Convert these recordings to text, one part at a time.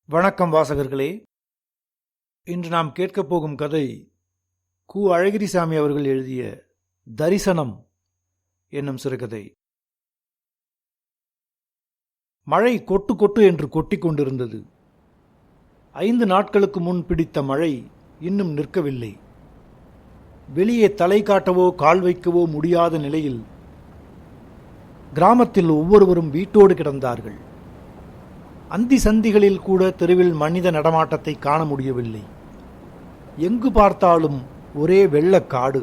வணக்கம் வாசகர்களே. இன்று நாம் கேட்கப் போகும் கதை கு. அழகிரிசாமி அவர்கள் எழுதிய தரிசனம் என்னும் சிறுகதை. மழை கொட்டு கொட்டு என்று கொட்டிக் கொண்டிருந்தது. 5 நாட்களுக்கு முன் பிடித்த மழை இன்னும் நிற்கவில்லை. வெளியே தலை காட்டவோ கால் வைக்கவோ முடியாத நிலையில் கிராமத்தில் ஒவ்வொருவரும் வீட்டோடு கிடந்தார்கள். அந்தி சந்திகளில் கூட தெருவில் மனித நடமாட்டத்தை காண முடியவில்லை. எங்கு பார்த்தாலும் ஒரே வெள்ளக்காடு.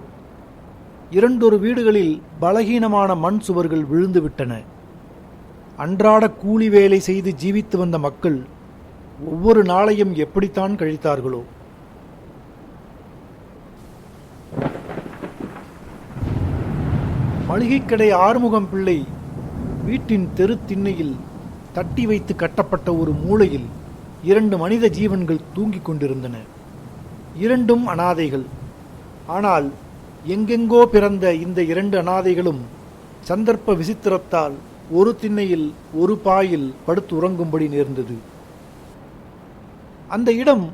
2 வீடுகளில் பலகீனமான மண் சுவர்கள் விழுந்துவிட்டன. அன்றாட கூலி வேலை செய்து ஜீவித்து வந்த மக்கள் ஒவ்வொரு நாளையும் எப்படித்தான் கழித்தார்களோ. மளிகைக்கடை ஆறுமுகம் பிள்ளை வீட்டின் தெரு திண்ணையில் தட்டி வைத்து கட்டப்பட்ட ஒரு மூலையில் 2 மனித ஜீவன்கள் தூங்கிக் கொண்டிருந்தன. 2ம் அனாதைகள். ஆனால் எங்கெங்கோ பிறந்த இந்த 2 அனாதைகளும் சந்தர்ப்ப விசித்திரத்தால் ஒரு திண்ணையில் ஒரு பாயில் படுத்து உறங்கும்படி நேர்ந்தது. அந்த இடம்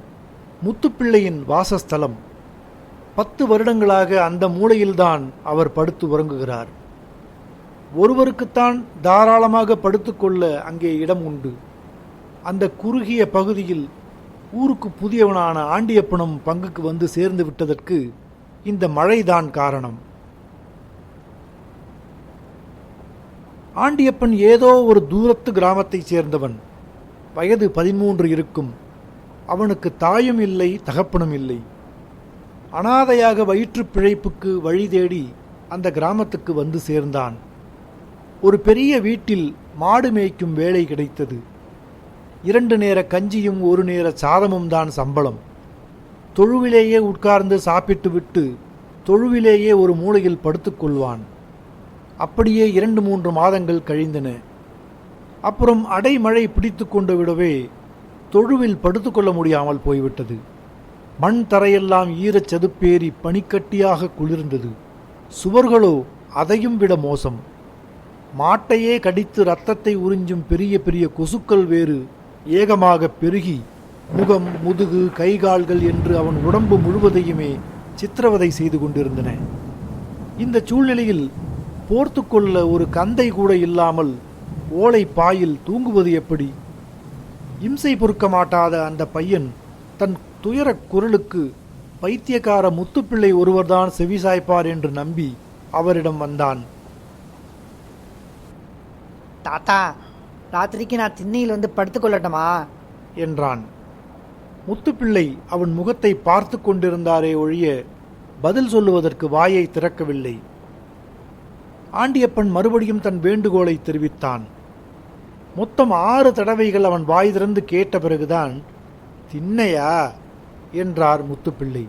முத்துப்பிள்ளையின் வாசஸ்தலம். 10 வருடங்களாக அந்த மூலையில்தான் அவர் படுத்து உறங்குகிறார். ஒருவருக்குத்தான் தாராளமாக படுத்துக்கொள்ள அங்கே இடம் உண்டு. அந்த குறுகிய பகுதியில் ஊருக்கு புதியவனான ஆண்டியப்பனும் பங்குக்கு வந்து சேர்ந்து விட்டதற்கு இந்த மழைதான் காரணம். ஆண்டியப்பன் ஏதோ ஒரு தூரத்து கிராமத்தைச் சேர்ந்தவன். வயது 13 இருக்கும். அவனுக்கு தாயும் இல்லை, தகப்பனும் இல்லை. அனாதையாக வயிற்று பிழைப்புக்கு வழி தேடி அந்த கிராமத்துக்கு வந்து சேர்ந்தான். ஒரு பெரிய வீட்டில் மாடு மேய்க்கும் வேலை கிடைத்தது. 2 நேர கஞ்சியும் 1 நேர சாதமும் தான் சம்பளம். தொழுவிலேயே உட்கார்ந்து சாப்பிட்டு விட்டு தொழுவிலேயே ஒரு மூலையில் படுத்துக்கொள்வான். அப்படியே 2-3 மாதங்கள் கழிந்தன. அப்புறம் அடைமழை பிடித்து கொண்டு விடவே தொழுவில் படுத்துக்கொள்ள முடியாமல் போய்விட்டது. மண் தரையெல்லாம் ஈரச் சதுப்பேறி பனிக்கட்டியாக குளிர்ந்தது. சுவர்களோ அதையும் விட மோசம். மாட்டையே கடித்து இரத்தத்தை உறிஞ்சும் பெரிய பெரிய கொசுக்கள் வேறு ஏகமாக பெருகி முகம், முதுகு, கைகால்கள் என்று அவன் உடம்பு முழுவதையுமே சித்திரவதை செய்து கொண்டிருந்தன. இந்த சூழ்நிலையில் போர்த்துக்கொள்ள ஒரு கந்தை கூட இல்லாமல் ஓலை பாயில் தூங்குவது எப்படி? இம்சை பொறுக்க மாட்டாத அந்த பையன் தன் துயரக் குரலுக்கு பைத்தியக்கார முத்துப்பிள்ளை ஒருவர்தான் செவிசாய்ப்பார் என்று நம்பி அவரிடம் வந்தான். தாத்தா, ராத்திரிக்கு நான் திண்ணையில் வந்து படுத்துக்கொள்ளட்டுமா என்றான். முத்துப்பிள்ளை அவன் முகத்தை பார்த்து கொண்டிருந்தாரே ஒழிய பதில் சொல்லுவதற்கு வாயை திறக்கவில்லை. ஆண்டியப்பன் மறுபடியும் தன் வேண்டுகோளை தெரிவித்தான். மொத்தம் 6 தடவைகள் அவன் வாய் திறந்து கேட்ட பிறகுதான் திண்ணையா என்றார் முத்துப்பிள்ளை.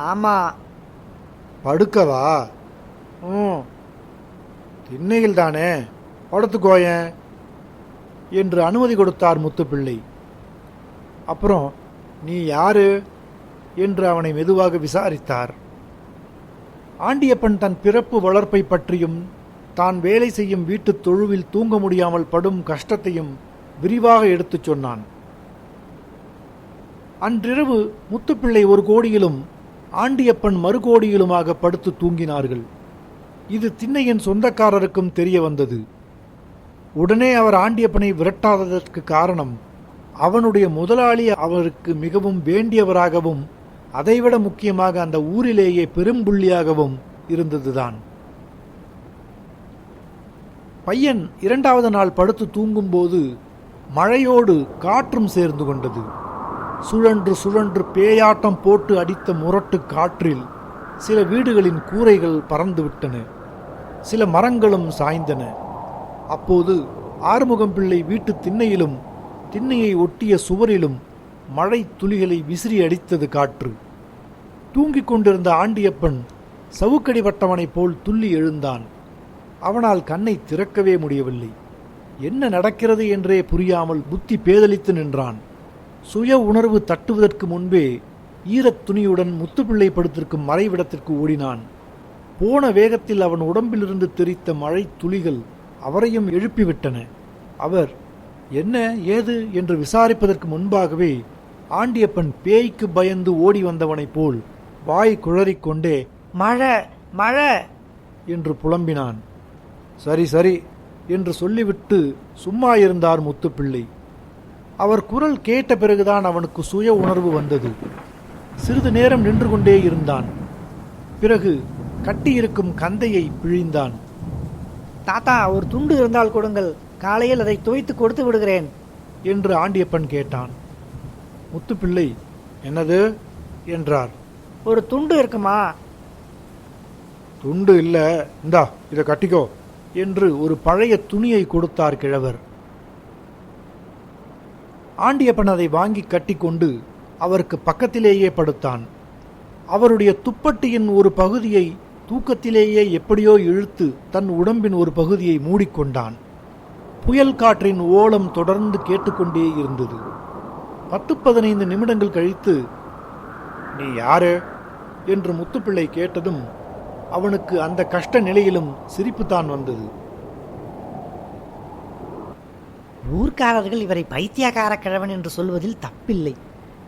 ஆமா. படுக்கவா? திண்ணையில் தானே, படுத்துக்கோயேன் என்று அனுமதி கொடுத்தார் முத்துப்பிள்ளை. அப்புறம் நீ யாரு என்று அவனை மெதுவாக விசாரித்தார். ஆண்டியப்பன் தன் பிறப்பு வளர்ப்பை பற்றியும் தான் வேலை செய்யும் வீட்டு தொழுவில் தூங்க முடியாமல் படும் கஷ்டத்தையும் விரிவாக எடுத்துச் சொன்னான். அன்றிரவு முத்துப்பிள்ளை ஒரு கோடியிலும் ஆண்டியப்பன் மறுகோடியிலுமாக படுத்து தூங்கினார்கள். இது திண்ணையின் சொந்தக்காரருக்கும் தெரிய வந்தது. உடனே அவர் ஆண்டியப்பனை விரட்டாததற்கு காரணம் அவனுடைய முதலாளி அவருக்கு மிகவும் வேண்டியவராகவும் அதைவிட முக்கியமாக அந்த ஊரிலேயே பெரும்புள்ளியாகவும் இருந்ததுதான். பையன் 2வது நாள் படுத்து தூங்கும்போது மழையோடு காற்றும் சேர்ந்து கொண்டது. சுழன்று சுழன்று பேயாட்டம் போட்டு அடித்த முரட்டு காற்றில் சில வீடுகளின் கூரைகள் பறந்துவிட்டன. சில மரங்களும் சாய்ந்தன. அப்போது ஆறுமுகம் பிள்ளை வீட்டு திண்ணையிலும் திண்ணையை ஒட்டிய சுவரிலும் மழை துளிகளை விசிறி அடித்தது காற்று. தூங்கிக் கொண்டிருந்த ஆண்டியப்பன் சவுக்கடிபட்டவனைப் போல் துள்ளி எழுந்தான். அவனால் கண்ணை திறக்கவே முடியவில்லை. என்ன நடக்கிறது என்றே புரியாமல் புத்தி பேதலித்து நின்றான். சுய உணர்வு தட்டுவதற்கு முன்பே ஈரத் துணியுடன் முத்துப்பிள்ளை படுத்திருக்கும் மறைவிடத்திற்கு ஓடினான். போன வேகத்தில் அவன் உடம்பிலிருந்து தெரித்த மழை துளிகள் அவரையும் எழுப்பிவிட்டன. அவர் என்ன ஏது என்று விசாரிப்பதற்கு முன்பாகவே ஆண்டியப்பன் பேய்க்கு பயந்து ஓடி வந்தவனைப் போல் வாய் குழறிக்கொண்டே மழை மழை என்று புலம்பினான். சரி சரி என்று சொல்லிவிட்டு சும்மா இருந்தார் முத்துப்பிள்ளை. அவர் குரல் கேட்ட பிறகுதான் அவனுக்கு சுய உணர்வு வந்தது. சிறிது நேரம் நின்று கொண்டே இருந்தான். பிறகு கட்டியிருக்கும் கந்தையை பிழிந்தான். தாத்தா, ஒரு துண்டு இருந்தால் கொடுங்கள், காலையில் அதை துவைத்து கொடுத்து விடுகிறேன் என்று ஆண்டியப்பன் கேட்டான். முத்துப்பிள்ளை என்னது என்றார். ஒரு துண்டு இருக்குமா? துண்டு இல்ல, இந்தா இதை கட்டிக்கோ என்று ஒரு பழைய துணியை கொடுத்தார் கிழவர். ஆண்டியப்பன் அதை வாங்கி கட்டிக்கொண்டு அவருக்கு பக்கத்திலேயே படுத்தான். அவருடைய துப்பட்டியின் ஒரு பகுதியை தூக்கத்திலேயே எப்படியோ இழுத்து தன் உடம்பின் ஒரு பகுதியை மூடிக்கொண்டான். புயல் காற்றின் ஓலம் தொடர்ந்து கேட்டுக்கொண்டே இருந்தது. 10-15 நிமிடங்கள் கழித்து, நீ யாரு என்று முத்துப்பிள்ளை கேட்டதும் அவனுக்கு அந்த கஷ்ட நிலையிலும் சிரிப்புத்தான் வந்தது. ஊர்க்காரர்கள் இவரை பைத்தியக்கார கிழவன் என்று சொல்வதில் தப்பில்லை.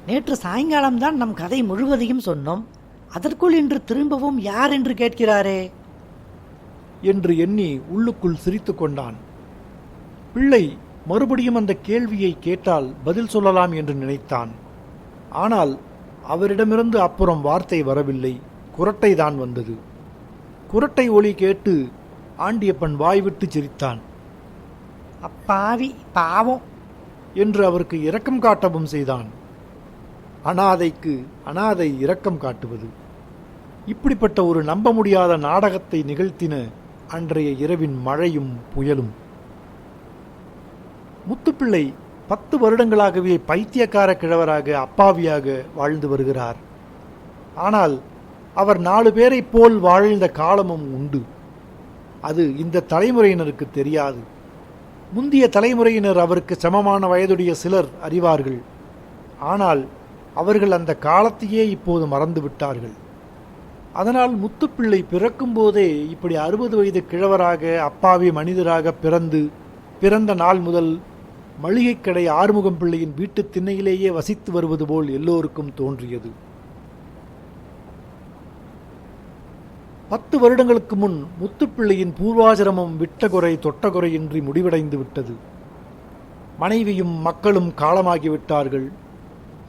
நேற்று சாயங்காலம்தான் நம் கதை முழுவதையும் சொன்னோம். அதற்குள் இன்று திரும்பவும் யார் என்று கேட்கிறாரே என்று எண்ணி உள்ளுக்குள் சிரித்து கொண்டான். பிள்ளை மறுபடியும் அந்த கேள்வியை கேட்டால் பதில் சொல்லலாம் என்று நினைத்தான். ஆனால் அவரிடமிருந்து அப்புறம் வார்த்தை வரவில்லை. குரட்டை தான் வந்தது. குரட்டை ஒலி கேட்டு ஆண்டியப்பன் வாய்விட்டு சிரித்தான். அப்பாவி பாவம் என்று அவருக்கு இரக்கம் காட்டவும் செய்தான். அனாதைக்கு அனாதை இரக்கம் காட்டுவது. இப்படிப்பட்ட ஒரு நம்ப முடியாத நாடகத்தை நிகழ்த்தின அன்றைய இரவின் மழையும் புயலும். முத்துப்பிள்ளை 10 வருடங்களாகவே பைத்தியக்கார கிழவராக அப்பாவியாக வாழ்ந்து வருகிறார். ஆனால் அவர் 4 பேரைப் போல் வாழ்ந்த காலமும் உண்டு. அது இந்த தலைமுறையினருக்கு தெரியாது. முந்திய தலைமுறையினர் அவருக்கு சமமான வயதுடைய சிலர் அறிவார்கள். ஆனால் அவர்கள் அந்த காலத்தையே இப்போது மறந்து விட்டார்கள். அதனால் முத்துப்பிள்ளை பிறக்கும் போதே இப்படி 60 வயது கிழவராக அப்பாவி மனிதராக பிறந்த நாள் முதல் மளிகைக்கடை ஆறுமுகம் பிள்ளையின் வீட்டு திண்ணையிலேயே வசித்து வருவது போல் எல்லோருக்கும் தோன்றியது. 10 வருடங்களுக்கு முன் முத்துப்பிள்ளையின் பூர்வாசிரமம் விட்டகுறை தொட்டகுறையின்றி முடிவடைந்து விட்டது. மனைவியும் மக்களும் காலமாகிவிட்டார்கள்.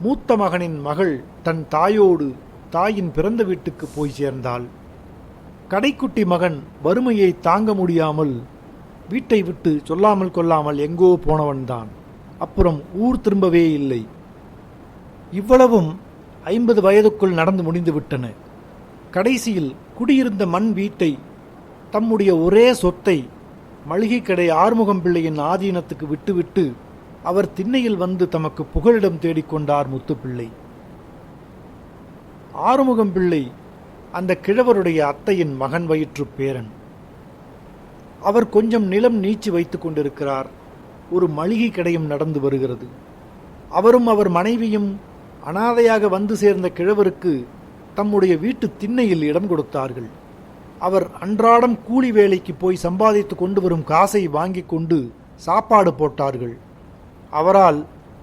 மூத்த மகனின் மகள் தன் தாயோடு தாயின் பிறந்த வீட்டுக்கு போய் சேர்ந்தாள். கடைக்குட்டி மகன் வறுமையை தாங்க முடியாமல் வீட்டை விட்டு சொல்லாமல் கொள்ளாமல் எங்கோ போனவன்தான். அப்புறம் ஊர் திரும்பவே இல்லை. இவ்வளவும் 50 வயதுக்குள் நடந்து முடிந்துவிட்டன. கடைசியில் குடியிருந்த மண் வீட்டை, தம்முடைய ஒரே சொத்தை மளிகை கடை ஆறுமுகம் பிள்ளையின் ஆதீனத்துக்கு விட்டுவிட்டு அவர் திண்ணையில் வந்து தமக்கு புகலிடம் தேடிக்கொண்டார் முத்துப்பிள்ளை. ஆறுமுகம் பிள்ளை அந்த கிழவருடைய அத்தையின் மகன் வயிற்று பேரன். அவர் கொஞ்சம் நிலம் நீச்சி வைத்துக் கொண்டிருக்கிறார். ஒரு மளிகை கடையும் நடந்து வருகிறது. அவரும் அவர் மனைவியும் அனாதையாக வந்து சேர்ந்த கிழவருக்கு தம்முடைய வீட்டு திண்ணையில் இடம் கொடுத்தார்கள். அவர் அன்றாடம் கூலி வேலைக்கு போய் சம்பாதித்து கொண்டு வரும் காசை வாங்கி கொண்டு சாப்பாடு போட்டார்கள். அவரால்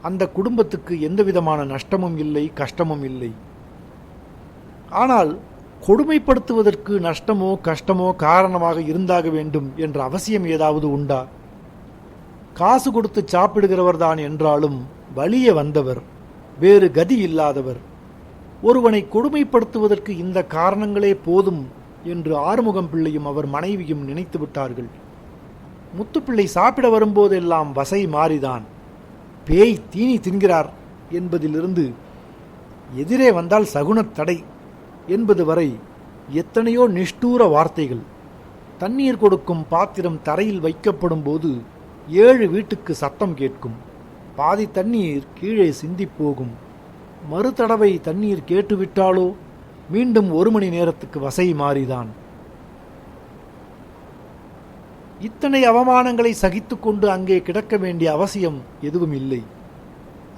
அந்த குடும்பத்துக்கு எந்தவிதமான நஷ்டமும் இல்லை, கஷ்டமும் இல்லை. ஆனால் கொடுமைப்படுத்துவதற்கு நஷ்டமோ கஷ்டமோ காரணமாக இருந்தாக வேண்டும் என்ற அவசியம் ஏதாவது உண்டா? காசு கொடுத்து சாப்பிடுகிறவர் தான் என்றாலும் வலிய வந்தவர், வேறு கதி இல்லாதவர். ஒருவனை கொடுமைப்படுத்துவதற்கு இந்த காரணங்களே போதும் என்று ஆறுமுகம் பிள்ளையும் அவர் மனைவியும் நினைத்து விட்டார்கள். முத்துப்பிள்ளை சாப்பிட வரும்போதெல்லாம் வசை மாறிதான். பேய் தீனி தின்கிறார் என்பதிலிருந்து எதிரே வந்தால் சகுனத் தடை என்பது வரை எத்தனையோ நிஷ்டூர வார்த்தைகள். தண்ணீர் கொடுக்கும் பாத்திரம் தரையில் வைக்கப்படும் போது 7 வீட்டுக்கு சத்தம் கேட்கும். பாதி தண்ணீர் கீழே சிந்தி போகும். மறுதடவை தண்ணீர் கேட்டுவிட்டாலோ மீண்டும் 1 மணி நேரத்துக்கு வசை மாறிதான். இத்தனை அவமானங்களை சகித்து கொண்டு அங்கே கிடக்க வேண்டிய அவசியம் எதுவும் இல்லை.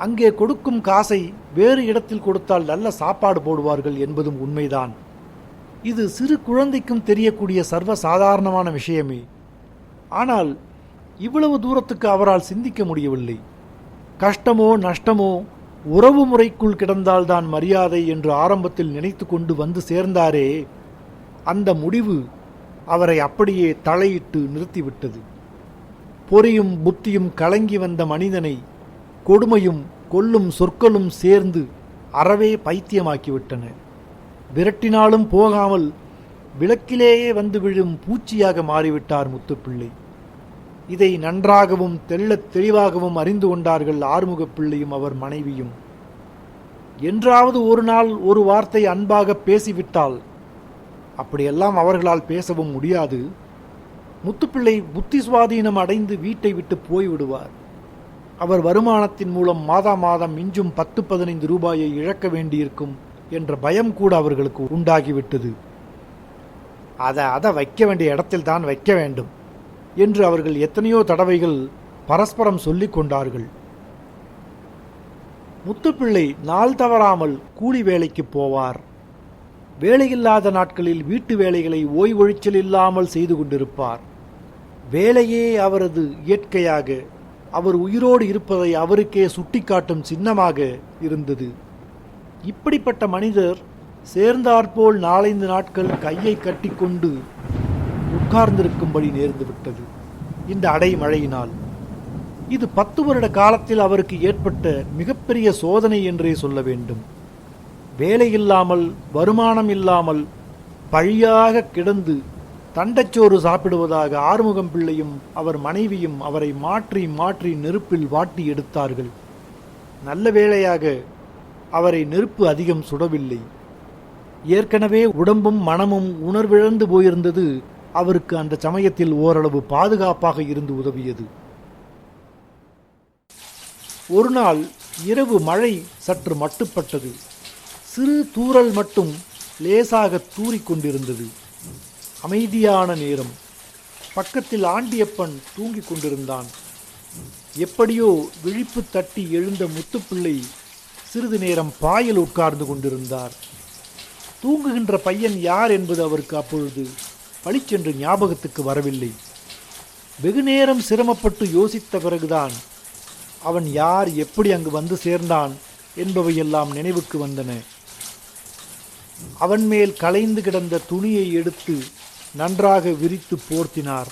அங்கே கொடுக்கும் காசை வேறு இடத்தில் கொடுத்தால் நல்ல சாப்பாடு போடுவார்கள் என்பதும் உண்மைதான். இது சிறு குழந்தைக்கும் தெரியக்கூடிய சர்வ சாதாரணமான விஷயமே. ஆனால் இவ்வளவு தூரத்துக்கு அவரால் சிந்திக்க முடியவில்லை. கஷ்டமோ நஷ்டமோ உறவு முறைக்குள் கிடந்தால்தான் மரியாதை என்று ஆரம்பத்தில் நினைத்து கொண்டு வந்து சேர்ந்தாரே, அந்த முடிவு அவரை அப்படியே தலையிட்டு நிறுத்திவிட்டது. பொறியும் புத்தியும் கலங்கி வந்த மனிதனை கொடுமையும் கொல்லும் சொற்களும் சேர்ந்து அறவே பைத்தியமாக்கிவிட்டன. விரட்டினாலும் போகாமல் விளக்கிலேயே வந்து விழும் பூச்சியாக மாறிவிட்டார் முத்துப்பிள்ளை. இதை நன்றாகவும் தெள்ளத் தெளிவாகவும் அறிந்து கொண்டார்கள் ஆறுமுகப் பிள்ளையும் அவர் மனைவியும். என்றாவது ஒரு நாள் ஒரு வார்த்தை அன்பாக பேசிவிட்டால், அப்படியெல்லாம் அவர்களால் பேசவும் முடியாது. முத்துப்பிள்ளை புத்தி சுவாதீனம் அடைந்து வீட்டை விட்டு போய்விடுவார். அவர் வருமானத்தின் மூலம் மாதம் மிஞ்சும் 10-15 ரூபாயை இழக்க வேண்டியிருக்கும் என்ற பயம் கூட அவர்களுக்கு உண்டாகிவிட்டது. அதை வைக்க வேண்டிய இடத்தில் தான் வைக்க வேண்டும் என்று அவர்கள் எத்தனையோ தடவைகள் பரஸ்பரம் சொல்லிக் கொண்டார்கள். முத்துப்பிள்ளை நாள் தவறாமல் கூலி வேலைக்கு போவார். வேலையில்லாத நாட்களில் வீட்டு வேலைகளை ஓய்வொழிச்சல் இல்லாமல் செய்து கொண்டிருப்பார். வேலையே அவரது இயற்கையாக, அவர் உயிரோடு இருப்பதை அவருக்கே சுட்டிக்காட்டும் சின்னமாக இருந்தது. இப்படிப்பட்ட மனிதர் சேர்ந்தாற்போல் 4-5 நாட்கள் கையை கட்டிக்கொண்டு உட்கார்ந்திருக்கும்படி நேர்ந்துவிட்டது இந்த அடைமழையினால். இது 10 வருட காலத்தில் அவருக்கு ஏற்பட்ட மிகப்பெரிய சோதனை என்றே சொல்ல வேண்டும். வேலை இல்லாமல், வருமானம் இல்லாமல் பழியாக கிடந்து தண்டச்சோறு சாப்பிடுவதாக ஆறுமுகம் பிள்ளையும் அவர் மனைவியும் அவரை மாற்றி மாற்றி நெருப்பில் வாட்டி எடுத்தார்கள். நல்ல வேளையாக அவரை நெருப்பு அதிகம் சுடவில்லை. ஏற்கனவே உடம்பும் மனமும் உணர்விழந்து போயிருந்தது. அவருக்கு அந்த சமயத்தில் ஓரளவு பாதுகாப்பாக இருந்து உதவியது. ஒரு நாள் இரவு மழை சற்று மட்டுப்பட்டது. சிறு தூறல் மட்டும் லேசாக தூறிக்கொண்டிருந்தது. அமைதியான நேரம். பக்கத்தில் ஆண்டியப்பன் தூங்கிக் கொண்டிருந்தான். எப்படியோ விழிப்பு தட்டி எழுந்த முத்துப்பிள்ளை சிறிது நேரம் பாயில் உட்கார்ந்து கொண்டிருந்தார். தூங்குகின்ற பையன் யார் என்பது அவருக்கு அப்பொழுது பளிச்சென்று ஞாபகத்துக்கு வரவில்லை. வெகுநேரம் சிரமப்பட்டு யோசித்த பிறகுதான் அவன் யார், எப்படி அங்கு வந்து சேர்ந்தான் என்பவையெல்லாம் நினைவுக்கு வந்தன. அவன் மேல் கலைந்து கிடந்த துணியை எடுத்து நன்றாக விரித்து போர்த்தினார்.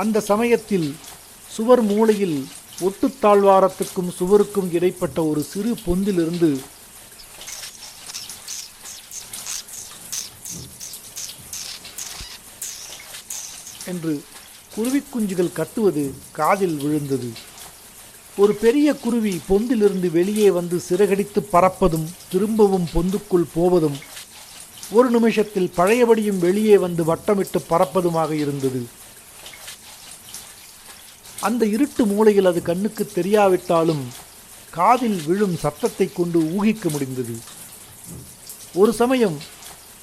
அந்த சமயத்தில் சுவர் மூலையில் ஒட்டுத்தாழ்வாரத்துக்கும் சுவருக்கும் இடைப்பட்ட ஒரு சிறு பொந்திலிருந்து என்று குருவிக்குஞ்சுகள் கத்துவது காதில் விழுந்தது. ஒரு பெரிய குருவி பொந்திலிருந்து வெளியே வந்து சிறகடித்து பறப்பதும் திரும்பவும் பொந்துக்குள் போவதும் ஒரு நிமிஷத்தில் பழையபடியும் வெளியே வந்து வட்டமிட்டு பறப்பதுமாக இருந்தது. அந்த இருட்டு மூலையில் அது கண்ணுக்கு தெரியாவிட்டாலும் காதில் விழும் சத்தத்தை கொண்டு ஊகிக்க முடிந்தது. ஒரு சமயம்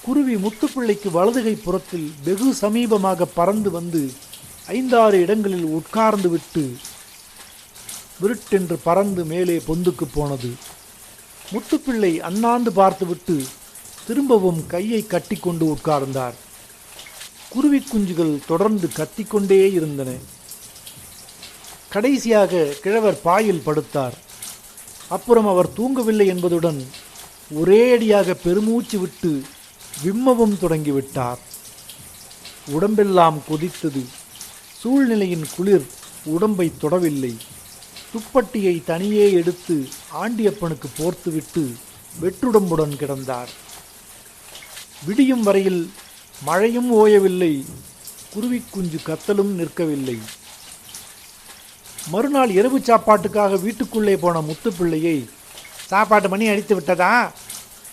குருவி முத்துப்பிள்ளைக்கு வலதுகை புறத்தில் வெகு சமீபமாக பறந்து வந்து 5-6 இடங்களில் உட்கார்ந்து விட்டு விருட்டென்று பறந்து மேலே பொந்துக்கு போனது. முத்துப்பிள்ளை அண்ணாந்து பார்த்துவிட்டு திரும்பவும் கையை கட்டிக்கொண்டு உட்கார்ந்தார். குருவி குஞ்சுகள் தொடர்ந்து கத்திக்கொண்டே இருந்தன. கடைசியாக கிழவர் பாயில் படுத்தார். அப்புறம் அவர் தூங்கவில்லை என்பதுடன் ஒரேடியாக பெருமூச்சு விட்டு விம்மவும் தொடங்கிவிட்டார். உடம்பெல்லாம் கொதித்தது. சூழ்நிலையின் குளிர் உடம்பை தொடவில்லை. துப்பட்டியை தனியே எடுத்து ஆண்டியப்பனுக்கு போர்த்துவிட்டு வெற்றுடம்புடன் கிடந்தார். விடியும் வரையில் மழையும் ஓயவில்லை, குருவிக்குஞ்சு கத்தலும் நிற்கவில்லை. மறுநாள் இரவு சாப்பாட்டுக்காக வீட்டுக்குள்ளே போன முத்துப்பிள்ளையை, சாப்பாட்டு மணி அடித்து விட்டதா?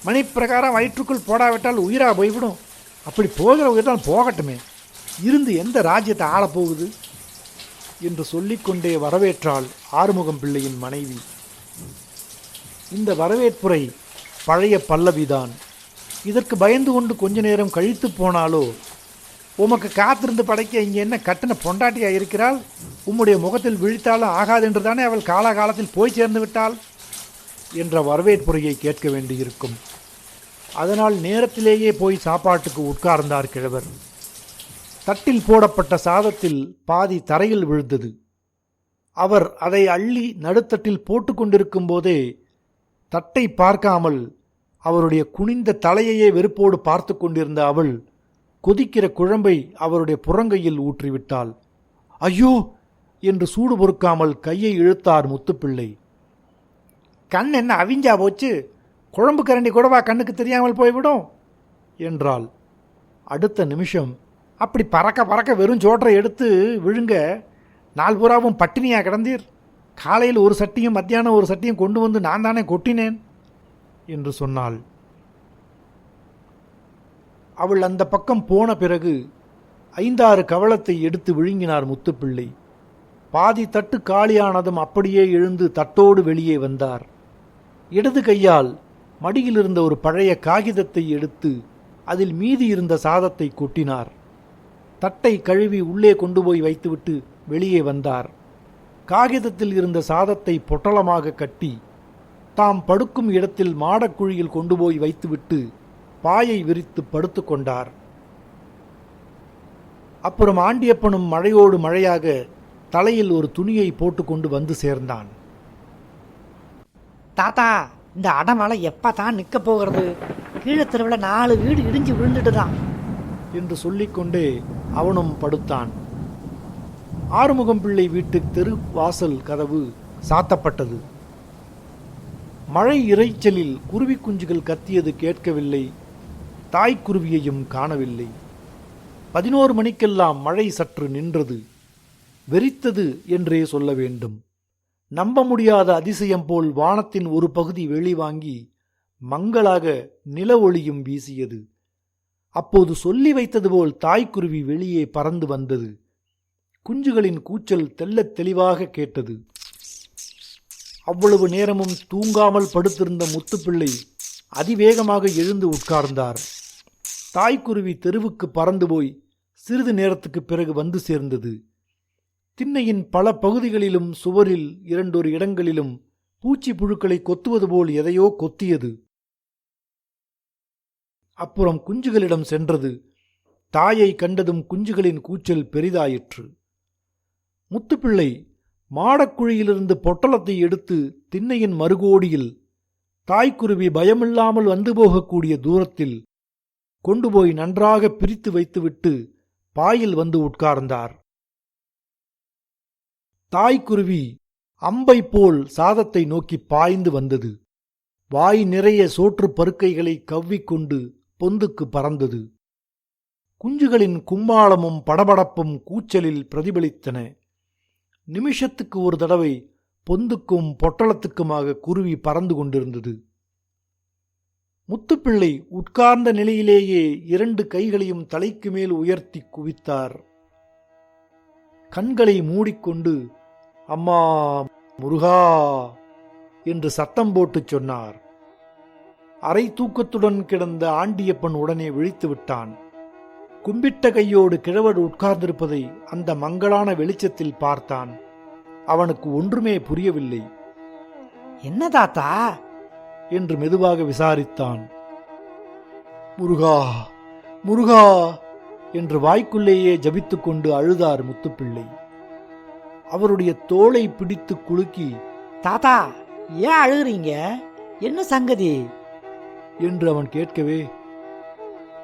மணி பிரகாரம் வயிற்றுக்குள் போடாவிட்டால் உயிராக போய்விடும். அப்படி போகிற உயிர் தான் போகட்டுமே, இருந்து எந்த ராஜ்யத்தை ஆளப்போகுது என்று சொல்லிக்கொண்டே வரவேற்றாள் ஆறுமுகம் பிள்ளையின் மனைவி. இந்த வரவேற்புரை பழைய பல்லவிதான். இதற்கு பயந்து கொண்டு கொஞ்ச நேரம் கழித்து போனாலோ, உமக்கு காத்திருந்து படைக்க இங்கே என்ன கட்டின பொண்டாட்டியா இருக்கிறாள், உம்முடைய முகத்தில் விழித்தாலும் ஆகாதென்று தானே அவள் காலாகாலத்தில் போய் சேர்ந்து விட்டாள் என்ற வரவேற்புரையை கேட்க வேண்டியிருக்கும். அதனால் நேரத்திலேயே போய் சாப்பாட்டுக்கு உட்கார்ந்தார் கிழவர். தட்டில் போடப்பட்ட சாதத்தில் பாதி தரையில் விழுந்தது. அவர் அதை அள்ளி நடுத்தட்டில் போட்டுக்கொண்டிருக்கும் போதே தட்டை பார்க்காமல் அவருடைய குனிந்த தலையையே வெறுப்போடு பார்த்து கொண்டிருந்த அவள் கொதிக்கிற குழம்பை அவருடைய புறங்கையில் ஊற்றிவிட்டாள். ஐயோ என்று சூடு பொறுக்காமல் கையை இழுத்தார் முத்துப்பிள்ளை. கண் என்ன அவிஞ்சா போச்சு? குழம்பு கரண்டி கூடவா கண்ணுக்கு தெரியாமல் போய்விடும் என்றாள். அடுத்த நிமிஷம், அப்படி பறக்க பறக்க வெறும் சோற்றை எடுத்து விழுங்க, நாள் பூராவும் பட்டினியா கிடந்தீர்? காலையில் ஒரு சட்டியும் மத்தியானம் ஒரு சட்டியும் கொண்டு வந்து நான் தானே கொட்டினேன் என்று சொன்னாள். அவள் அந்த பக்கம் போன பிறகு 5-6 கவளத்தை எடுத்து விழுங்கினார் முத்துப்பிள்ளை. பாதி தட்டு காலியானதும் அப்படியே எழுந்து தட்டோடு வெளியே வந்தார். இடது கையால் மடியில் இருந்த ஒரு பழைய காகிதத்தை எடுத்து அதில் மீதி இருந்த சாதத்தை கொட்டினார். தட்டை கழுவி உள்ளே கொண்டு போய் வைத்துவிட்டு வெளியே வந்தார். காகிதத்தில் இருந்த சாதத்தை பொட்டலமாக கட்டி தாம் படுக்கும் இடத்தில் மாடக்குழியில் கொண்டு போய் வைத்துவிட்டு பாயை விரித்து படுத்து கொண்டார். அப்புறம் ஆண்டியப்பனும் மழையோடு மழையாக தலையில் ஒரு துணியை போட்டுக்கொண்டு வந்து சேர்ந்தான். தாத்தா, இந்த அடமலை எப்ப தான் நிற்க போகிறது? கீழே தெருவில் 4 வீடு இடிஞ்சு விழுந்துட்டு தான் என்று சொல்லிக்கொண்டே அவனும் படுத்தான். ஆறுமுகம் பிள்ளை வீட்டு தெரு வாசல் கதவு சாத்தப்பட்டது. மழை இரைச்சலில் குருவி குஞ்சுகள் கத்தியது கேட்கவில்லை. தாய்க்குருவியையும் காணவில்லை. 11 மணிக்கெல்லாம் மழை சற்று நின்றது. வெறித்தது என்றே சொல்ல வேண்டும். நம்ப முடியாத அதிசயம் போல் வானத்தின் ஒரு பகுதி வெளிவாங்கி மங்களாக நில ஒளியும் வீசியது. அப்போது சொல்லி வைத்தது போல் தாய்க்குருவி வெளியே பறந்து வந்தது. குஞ்சுகளின் கூச்சல் தெள்ளத் தெளிவாக கேட்டது. அவ்வளவு நேரமும் தூங்காமல் படுத்திருந்த முத்துப்பிள்ளை அதிவேகமாக எழுந்து உட்கார்ந்தார். தாய்க்குருவி தெருவுக்கு பறந்து போய் சிறிது நேரத்துக்கு பிறகு வந்து சேர்ந்தது. திண்ணையின் பல பகுதிகளிலும் சுவரில் 2 இடங்களிலும் பூச்சி புழுக்களை கொத்துவது போல் எதையோ கொத்தியது. அப்புறம் குஞ்சுகளிடம் சென்றது. தாயை கண்டதும் குஞ்சுகளின் கூச்சல் பெரிதாயிற்று. முத்துப்பிள்ளை மாடக்குழியிலிருந்து பொட்டலத்தை எடுத்து திண்ணையின் மறுகோடியில் தாய்க்குருவி பயமில்லாமல் வந்து போகக்கூடிய தூரத்தில் கொண்டு போய் நன்றாக பிரித்து வைத்துவிட்டு பாயில் வந்து உட்கார்ந்தார். தாய்க்குருவி அம்பை போல் சாதத்தை நோக்கி பாய்ந்து வந்தது. வாய் நிறைய சோற்று பருக்கைகளை கவ்விக்கொண்டு பொந்துக்கு பறந்தது. குஞ்சுகளின் கும்மாளமும் படபடப்பும் கூச்சலில் பிரதிபலித்தன. நிமிஷத்துக்கு ஒரு தடவை பொந்துக்கும் பொட்டலத்துக்குமாக குருவி பறந்து கொண்டிருந்தது. முத்துப்பிள்ளை உட்கார்ந்த நிலையிலேயே 2 கைகளையும் தலைக்கு மேல் உயர்த்தி குவித்தார். கண்களை மூடிக்கொண்டு அம்மா முருகா என்று சத்தம் போட்டு சொன்னார். அரை தூக்கத்துடன் கிடந்த ஆண்டியப்பன் உடனே விழித்து விட்டான். கும்பிட்ட கையோடு கிழவர் உட்கார்ந்திருப்பதை அந்த மங்கலான வெளிச்சத்தில் பார்த்தான். அவனுக்கு ஒன்றுமே புரியவில்லை. என்ன தாத்தா என்று மெதுவாக விசாரித்தான். முருகா முருகா என்று வாய்க்குள்ளேயே ஜபித்துக் கொண்டு அழுதார் முத்துப்பிள்ளை. அவருடைய தோளை பிடித்து குலுக்கி, தாத்தா ஏன் அழுகிறீங்க? என்ன சங்கதி என்று அவன் கேட்கவே,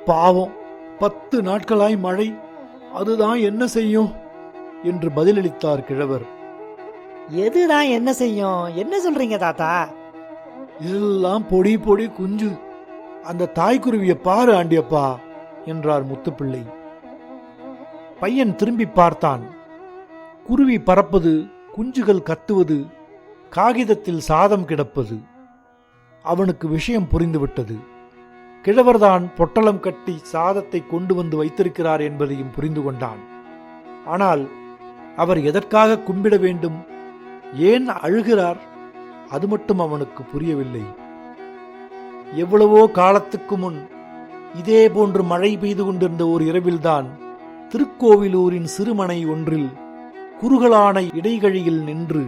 பாவம் 10 நாட்களாய் மழை, அதுதான் என்ன செய்யும் என்று பதிலளித்தார் கிழவர். எதுதான் என்ன செய்யும்? என்ன சொல்றீங்க தாத்தா? எல்லாம் பொடி பொடி குஞ்சு. அந்த தாய்க்குருவியை பாரு ஆண்டியப்பா என்றார் முத்துப்பிள்ளை. பையன் திரும்பி பார்த்தான். குருவி பறப்பது, குஞ்சுகள் கத்துவது, காகிதத்தில் சாதம் கிடப்பது. அவனுக்கு விஷயம் புரிந்துவிட்டது. கிழவர்தான் பொட்டலம் கட்டி சாதத்தை கொண்டு வந்து வைத்திருக்கிறார் என்பதையும் புரிந்து கொண்டான். ஆனால் அவர் எதற்காக கும்பிட வேண்டும்? ஏன் அழுகிறார்? அது மட்டும் அவனுக்கு புரியவில்லை. எவ்வளவோ காலத்துக்கு முன் இதே போன்று மழை பெய்து கொண்டிருந்த ஒரு இரவில்தான் திருக்கோவிலூரின் சிறுமனை ஒன்றில் குறுகலான இடைகழியில் நின்று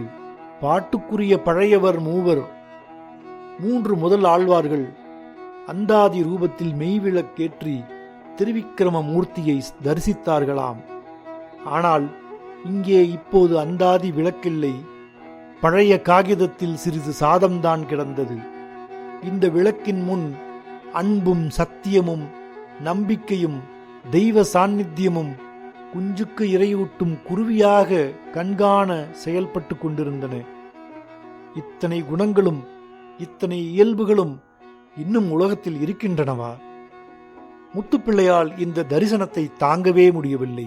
பாட்டுக்குரிய பழையவர் 3 முதல் ஆழ்வார்கள் அந்தாதி ரூபத்தில் மெய்விளக்கேற்றி திருவிக்கிரம மூர்த்தியை தரிசித்தார்களாம். ஆனால் இங்கே இப்போது அந்தாதி விளக்கில்லை. பழைய காகிதத்தில் சிறிது சாதம்தான் கிடந்தது. இந்த விளக்கின் முன் அன்பும் சத்தியமும் நம்பிக்கையும் தெய்வ சாநித்தியமும் குஞ்சுக்கு இரையூட்டும் குருவியாக கண்காண செயல்பட்டு கொண்டிருந்தன. இத்தனை குணங்களும் இத்தனை இயல்புகளும் இன்னும் உலகத்தில் இருக்கின்றனவா? முத்துப்பிள்ளையால் இந்த தரிசனத்தை தாங்கவே முடியவில்லை.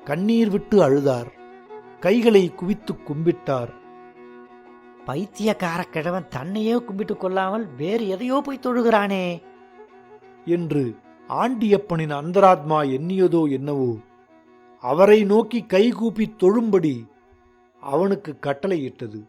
கண்ணீர் விட்டு அழுதார். கைகளை குவித்து கும்பிட்டார். பைத்தியக்கார கிழவன் தன்னையே கும்பிட்டு கொள்ளாமல் வேறு எதையோ போய் தொழுகிறானே என்று ஆண்டியப்பனின் அந்தராத்மா எண்ணியதோ என்னவோ. அவரை நோக்கி கைகூப்பி தொழும்படி அவனுக்கு கட்டளையிட்டது.